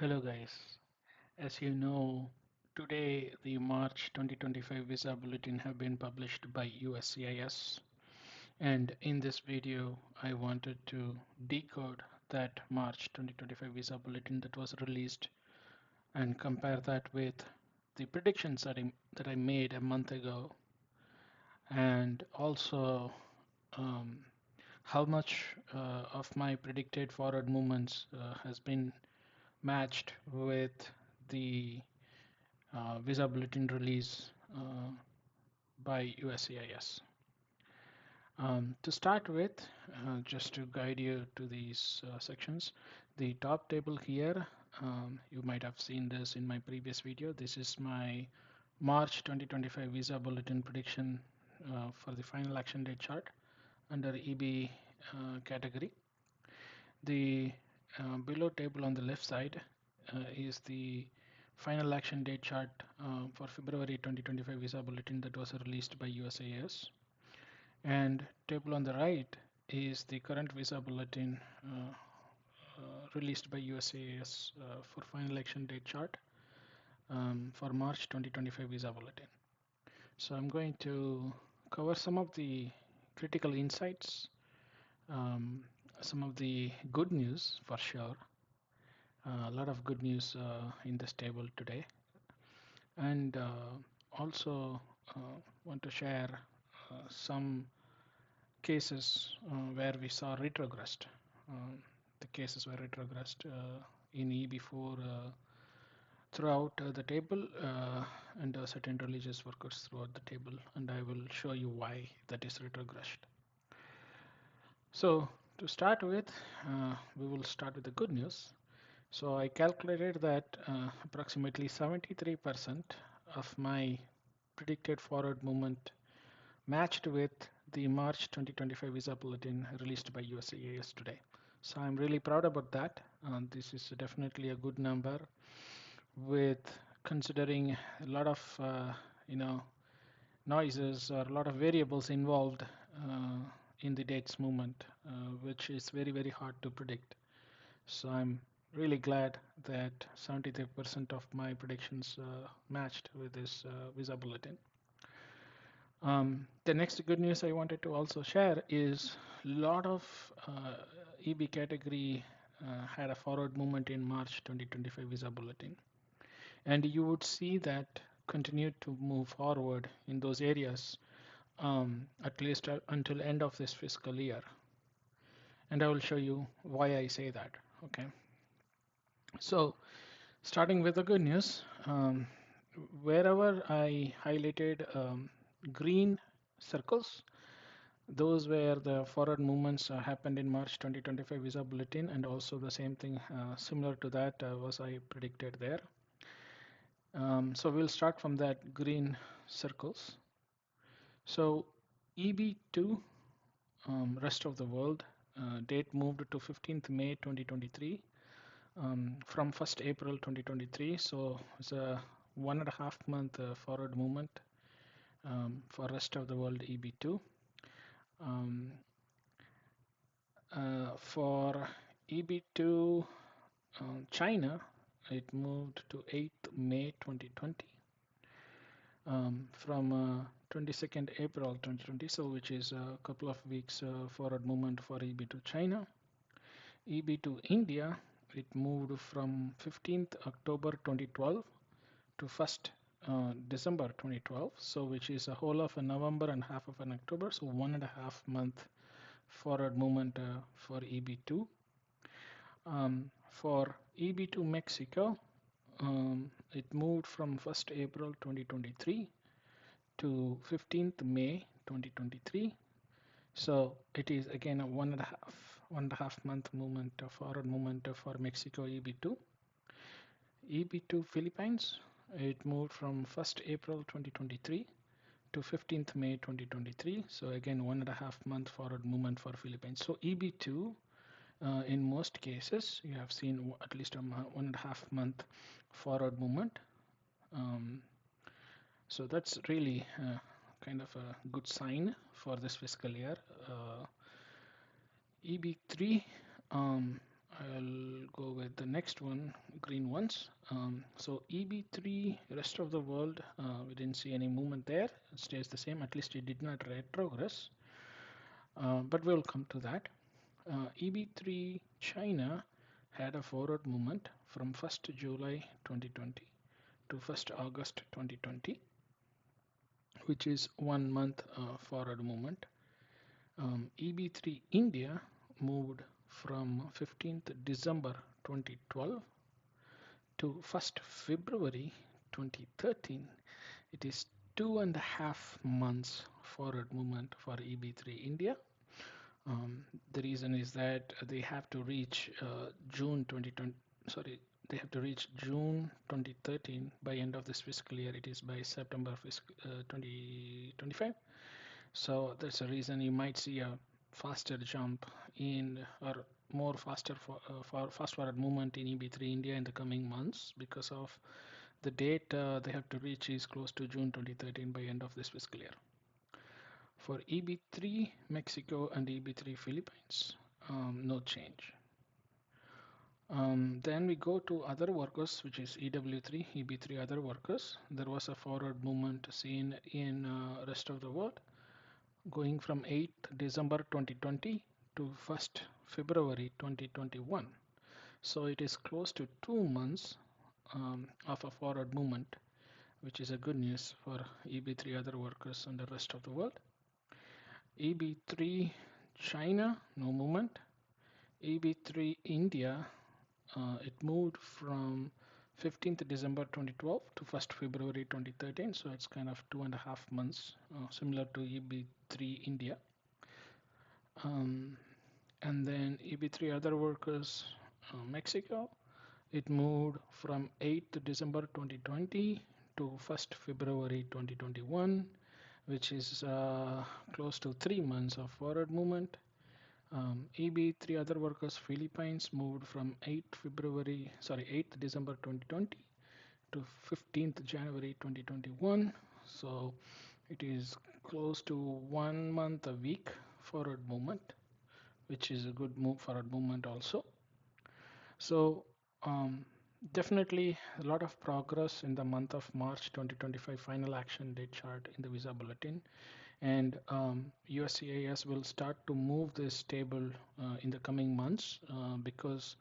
Hello guys. As you know, today the March 2025 visa bulletin have been published by USCIS, and in this video I wanted to decode that March 2025 visa bulletin that was released and compare that with the predictions that I made a month ago, and also um, how much of my predicted forward movements has been matched with the visa bulletin release by USCIS. To start with, just to guide you to these sections, the top table here, you might have seen this in my previous video. This is my March 2025 visa bulletin prediction for the final action date chart under EB category. The below table on the left side is the final action date chart for February 2025 visa bulletin that was released by USCIS. And table on the right is the current visa bulletin released by USCIS for final action date chart for March 2025 visa bulletin. So I'm going to cover some of the critical insights, um, some of the good news for sure. A lot of good news in this table today, and also want to share some cases where we saw retrogressed. The cases were retrogressed in EB4 throughout the table, and certain religious workers throughout the table, and I will show you why that is retrogressed. So to start with, we will start with the good news. So I calculated that approximately 73% of my predicted forward movement matched with the March 2025 visa bulletin released by USCIS today. So I'm really proud about that. This is definitely a good number with considering a lot of noises or a lot of variables involved in the dates movement, which is very hard to predict. So I'm really glad that 73% of my predictions matched with this visa bulletin. The next good news I wanted to also share is a lot of EB category had a forward movement in March 2025 visa bulletin. And you would see that continued to move forward in those areas at least until end of this fiscal year. And I will show you why I say that. Okay. So starting with the good news, wherever I highlighted green circles, those were the forward movements happened in March 2025 visa bulletin, and also the same thing similar to that was I predicted there. So we'll start from that green circles. So EB2, rest of the world, date moved to 15th May 2023 from 1st April 2023. So it's a 1.5 month forward movement for rest of the world EB2. For EB2 China, it moved to 8th May 2020 from 22nd April 2020, so which is a couple of weeks forward movement for EB2 China. EB2 India, it moved from 15th October 2012 to 1st December 2012, so which is a whole of a November and half of an October, so 1.5 month forward movement for EB2. For EB2 Mexico, it moved from 1st April 2023 to 15th May 2023. So it is again a 1.5 month movement forward movement for Mexico EB2. EB2 Philippines, it moved from 1st April 2023 to 15th May 2023. So again 1.5 month forward movement for Philippines. So EB2 in most cases you have seen at least a 1.5 month forward movement. So that's really kind of a good sign for this fiscal year. EB3, I'll go with the next one, green ones. So EB3, rest of the world, we didn't see any movement there. It stays the same. At least it did not retrogress. But we'll come to that. EB3 China had a forward movement from 1st July 2020 to 1st August 2020, which is 1 month forward movement. EB3 India moved from 15th December 2012 to 1st February 2013. It is 2.5 months forward movement for EB3 India. The reason is that they have to reach June 2020, sorry, they have to reach June 2013 by end of this fiscal year. It is by September 2025. So that's a reason you might see a faster jump in or more faster for fast forward movement in EB3 India in the coming months because of the date they have to reach is close to June 2013 by end of this fiscal year. For EB3 Mexico and EB3 Philippines, no change. Then we go to other workers, which is EW3, EB3 other workers. There was a forward movement seen in rest of the world, going from 8th December 2020 to 1st February 2021. So it is close to 2 months of a forward movement, which is a good news for EB3 other workers and the rest of the world. EB3 China, no movement. EB3 India, it moved from 15th December 2012 to 1st February 2013, so it's kind of 2.5 months, similar to EB3 India. And then EB3 other workers, Mexico, it moved from 8th December 2020 to 1st February 2021, which is close to 3 months of forward movement. EB3 other workers Philippines moved from 8th December 2020 to 15th January 2021. So it is close to 1 month a week forward movement, which is a good move forward movement also. So definitely a lot of progress in the month of March 2025 final action date chart in the visa bulletin. And USCIS will start to move this table in the coming months because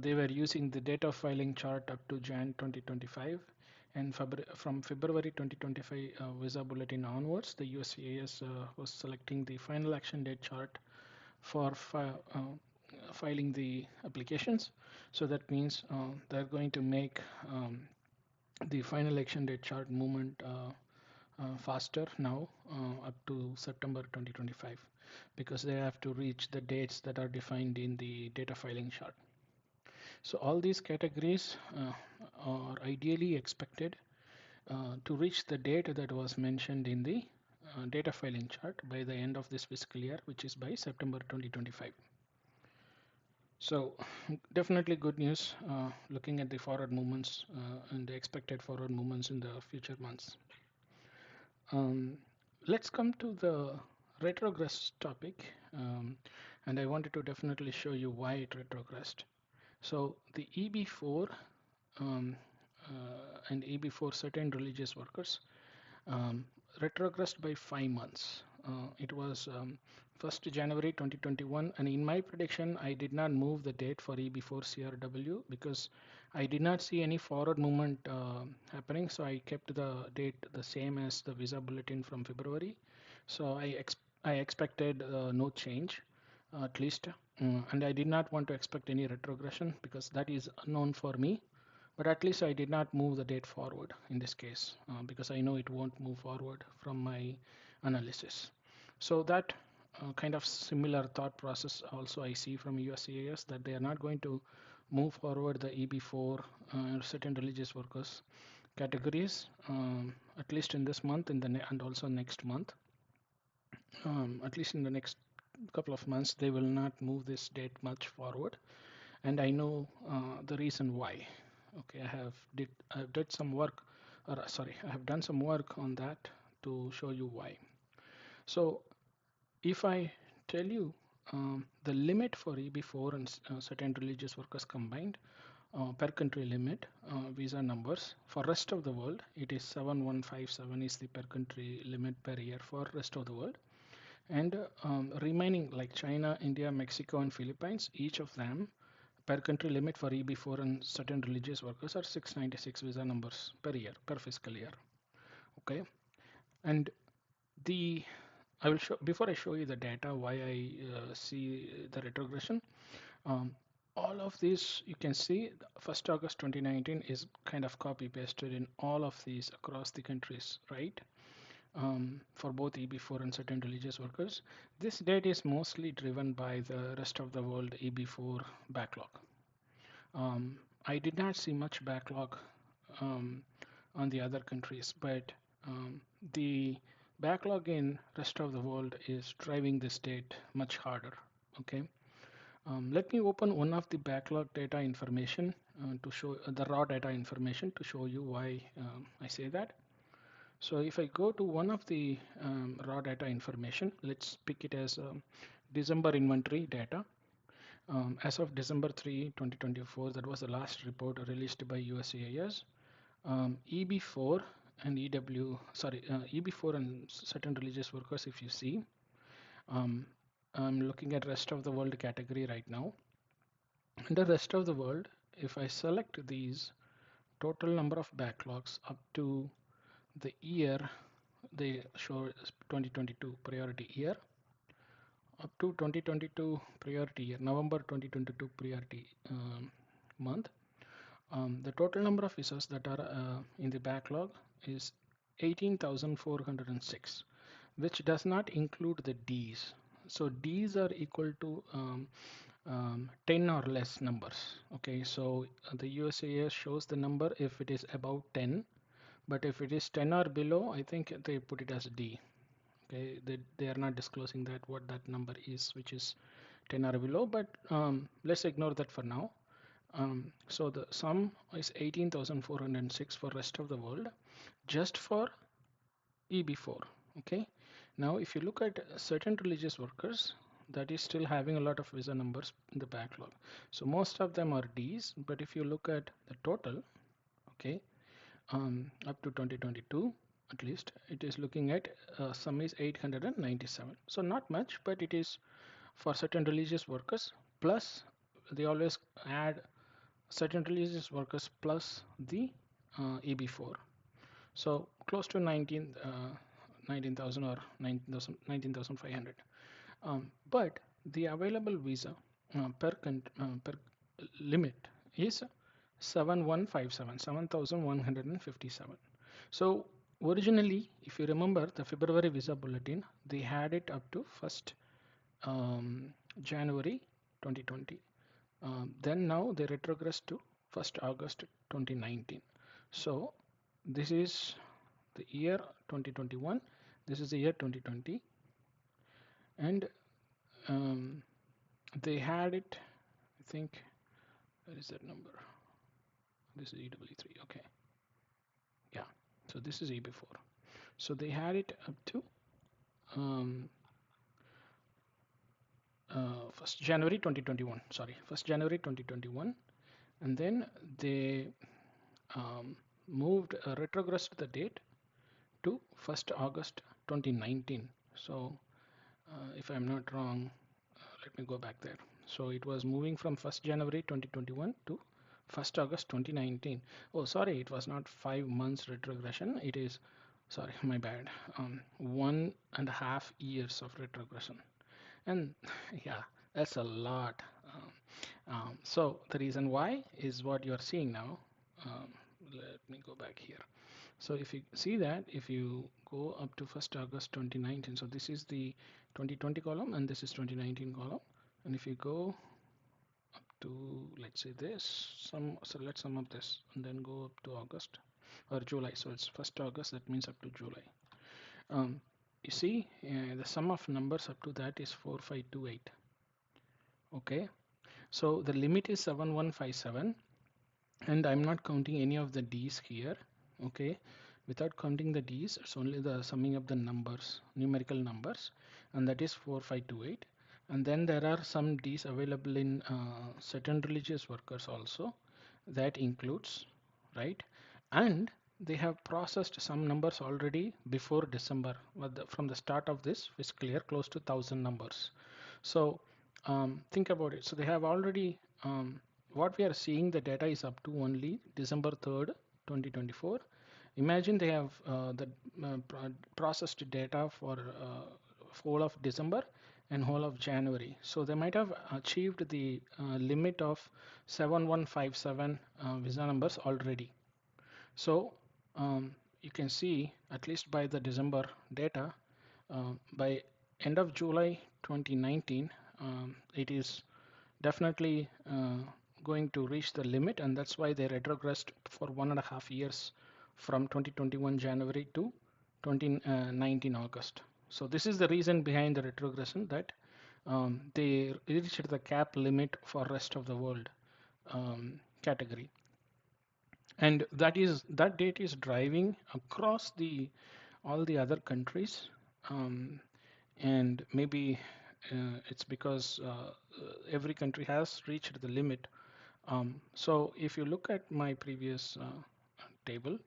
they were using the data filing chart up to Jan 2025, and from February 2025 visa bulletin onwards, the USCIS was selecting the final action date chart for filing the applications. So that means they're going to make the final action date chart movement faster now up to September 2025 because they have to reach the dates that are defined in the data filing chart. So all these categories are ideally expected to reach the date that was mentioned in the data filing chart by the end of this fiscal year, which is by September 2025. So definitely good news looking at the forward movements and the expected forward movements in the future months. Let's come to the retrogress topic, and I wanted to definitely show you why it retrogressed. So the EB4 and EB4 certain religious workers retrogressed by 5 months. It was 1st January 2021, and in my prediction, I did not move the date for EB4 CRW because I did not see any forward movement happening, so I kept the date the same as the visa bulletin from February. So I expected no change, at least, and I did not want to expect any retrogression because that is unknown for me. But at least I did not move the date forward in this case because I know it won't move forward from my analysis. So that kind of similar thought process also I see from USCIS that they are not going to move forward the EB4 certain religious workers categories at least in this month and also next month. At least in the next couple of months they will not move this date much forward, and I know the reason why. Okay, I have done some work on that to show you why. So if I tell you the limit for EB4 and certain religious workers combined per country limit visa numbers. For rest of the world, it is 7157 is the per country limit per year for rest of the world. And remaining like China, India, Mexico, and Philippines, each of them per country limit for EB4 and certain religious workers are 696 visa numbers per year, per fiscal year. Okay, and the I will show before I show you the data why I see the retrogression. Um, all of these you can see 1st August 2019 is kind of copy pasted in all of these across the countries, right? For both EB4 and certain religious workers. This date is mostly driven by the rest of the world EB4 backlog. I did not see much backlog um, on the other countries, but the backlog in rest of the world is driving this date much harder. Okay, let me open one of the backlog data information to show the raw data information to show you why I say that. So if I go to one of the raw data information, let's pick it as December inventory data. As of December 3, 2024, that was the last report released by USCIS. EB4 and EB4 and certain religious workers, if you see, I'm looking at rest of the world category right now. In the rest of the world, if I select these total number of backlogs up to the year, they show 2022 priority year, up to 2022 priority year, November 2022 priority month. The total number of visas that are in the backlog is 18,406, which does not include the Ds. So Ds are equal to 10 or less numbers. Okay, so the USCIS shows the number if it is above 10, but if it is 10 or below, I think they put it as D. Okay, they are not disclosing that what that number is, which is 10 or below, but let's ignore that for now. So the sum is 18,406 for rest of the world, just for EB4. Okay. Now, if you look at certain religious workers, that is still having a lot of visa numbers in the backlog. So most of them are Ds, but if you look at the total, okay, up to 2022, at least it is looking at sum is 897. So not much, but it is for certain religious workers. Plus, they always add certain religious workers plus the EB4. So close to 19,000 or 19,500. But the available visa per limit is 7,157. So originally, if you remember the February visa bulletin, they had it up to 1st January 2020. Then now they retrogressed to 1st August 2019. So this is the year 2021. This is the year 2020, and they had it. I think where is that number? This is EW3. Okay, yeah. So this is EB4. So they had it up to 1st January 2021. Sorry, 1st January 2021, and then they retrogressed the date to 1st August 2019. So if I'm not wrong, let me go back there. So it was moving from 1st January 2021 to 1st August 2019. Oh, sorry, it was not 5 months retrogression. It is, sorry, my bad, 1.5 years of retrogression. And yeah, that's a lot. So the reason why is what you're seeing now. Let me go back here. So if you see that, if you go up to 1st August 2019, so this is the 2020 column and this is 2019 column. And if you go up to, let's say this, so let's sum up this and then go up to August or July. So it's 1st August, that means up to July. You see the sum of numbers up to that is 4528. Okay, so the limit is 7157 and I'm not counting any of the D's here. Okay, without counting the D's, it's only the summing of the numbers, numerical numbers, and that is 4528. And then there are some Ds available in certain religious workers also. That includes, right? And they have processed some numbers already before December, from the start of this fiscal year, close to 1,000 numbers. So think about it. So they have already, what we are seeing, the data is up to only December 3rd, 2024. Imagine they have the processed data for whole of December and whole of January. So they might have achieved the limit of 7157 visa numbers already. So you can see, at least by the December data, by end of July 2019, it is definitely going to reach the limit, and that's why they retrogressed for 1.5 years from 2021 January to 2019 August. So this is the reason behind the retrogression, that they reached the cap limit for rest of the world category, and that date is driving across the all the other countries, and maybe it's because every country has reached the limit. So if you look at my previous table,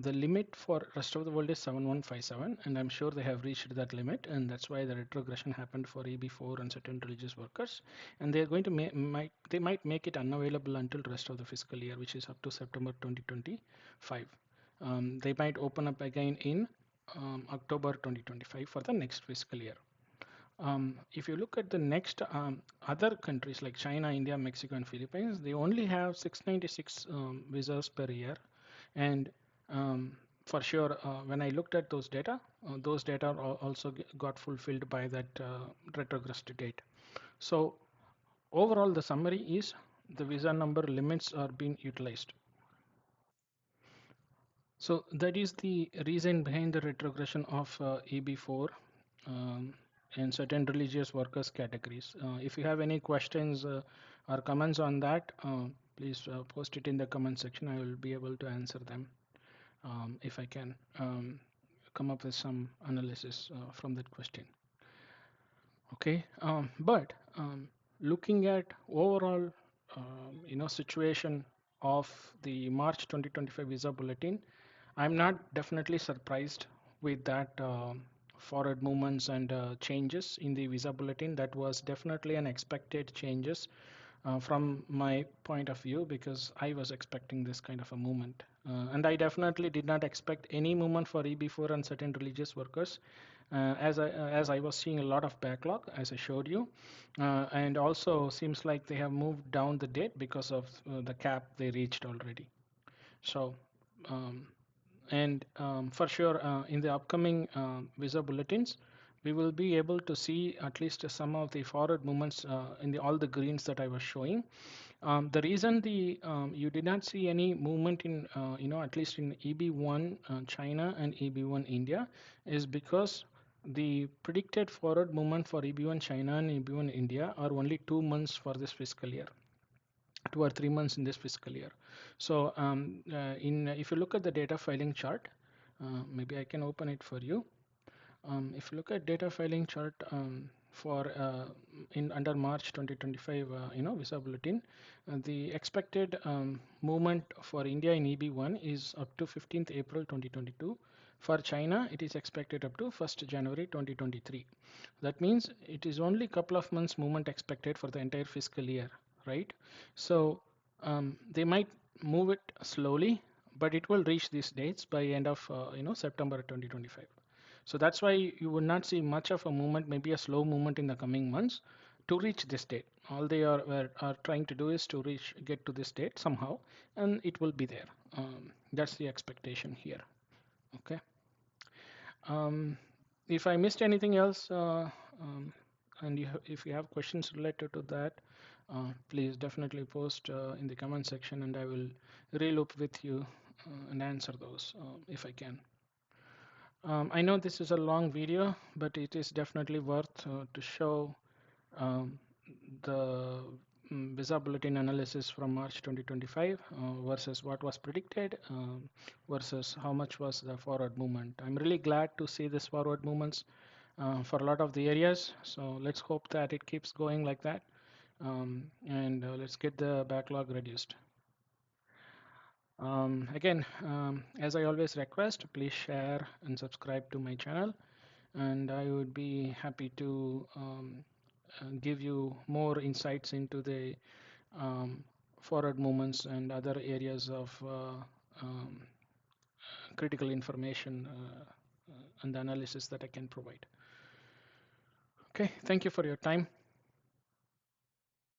the limit for rest of the world is 7157, and I'm sure they have reached that limit, and that's why the retrogression happened for EB4 and certain religious workers, and they're going to they might make it unavailable until rest of the fiscal year, which is up to September 2025. They might open up again in October 2025 for the next fiscal year. If you look at the next other countries like China, India, Mexico, and Philippines, they only have 696 visas per year. And for sure, when I looked at those data also got fulfilled by that retrogressed date. So overall, the summary is the visa number limits are being utilized. So that is the reason behind the retrogression of EB4 and certain religious workers categories. If you have any questions or comments on that, please post it in the comment section. I will be able to answer them if I can come up with some analysis from that question. Okay, but looking at overall, situation of the March 2025 visa bulletin, I'm not definitely surprised with that forward movements and changes in the visa bulletin. That was definitely an expected changes from my point of view, because I was expecting this kind of a movement. And I definitely did not expect any movement for EB4 and certain religious workers, as I was seeing a lot of backlog, as I showed you, and also seems like they have moved down the date because of the cap they reached already. So and for sure, in the upcoming visa bulletins, we will be able to see at least some of the forward movements in all the greens that I was showing. The reason you did not see any movement in at least in EB1 China and EB1 India is because the predicted forward movement for EB1 China and EB1 India are only 2 months for this fiscal year, 2 or 3 months in this fiscal year. So if you look at the data filing chart, maybe I can open it for you. If you look at data filing chart for in under March 2025, visa bulletin, the expected movement for India in EB1 is up to 15th April 2022. For China, it is expected up to 1st January 2023. That means it is only a couple of months movement expected for the entire fiscal year, right? So they might move it slowly, but it will reach these dates by end of September 2025. So that's why you would not see much of a movement, maybe a slow movement in the coming months to reach this date. All they are trying to do is to get to this date somehow, and it will be there. That's the expectation here. Okay. If I missed anything else, and if you have questions related to that, please definitely post in the comment section, and I will reloop with you and answer those if I can. I know this is a long video, but it is definitely worth to show the visa bulletin analysis from March 2025 versus what was predicted versus how much was the forward movement. I'm really glad to see this forward movements for a lot of the areas. So let's hope that it keeps going like that. And let's get the backlog reduced. Again, as I always request, please share and subscribe to my channel, and I would be happy to give you more insights into the um, forward movements and other areas of um, critical information and the analysis that I can provide. Okay, thank you for your time.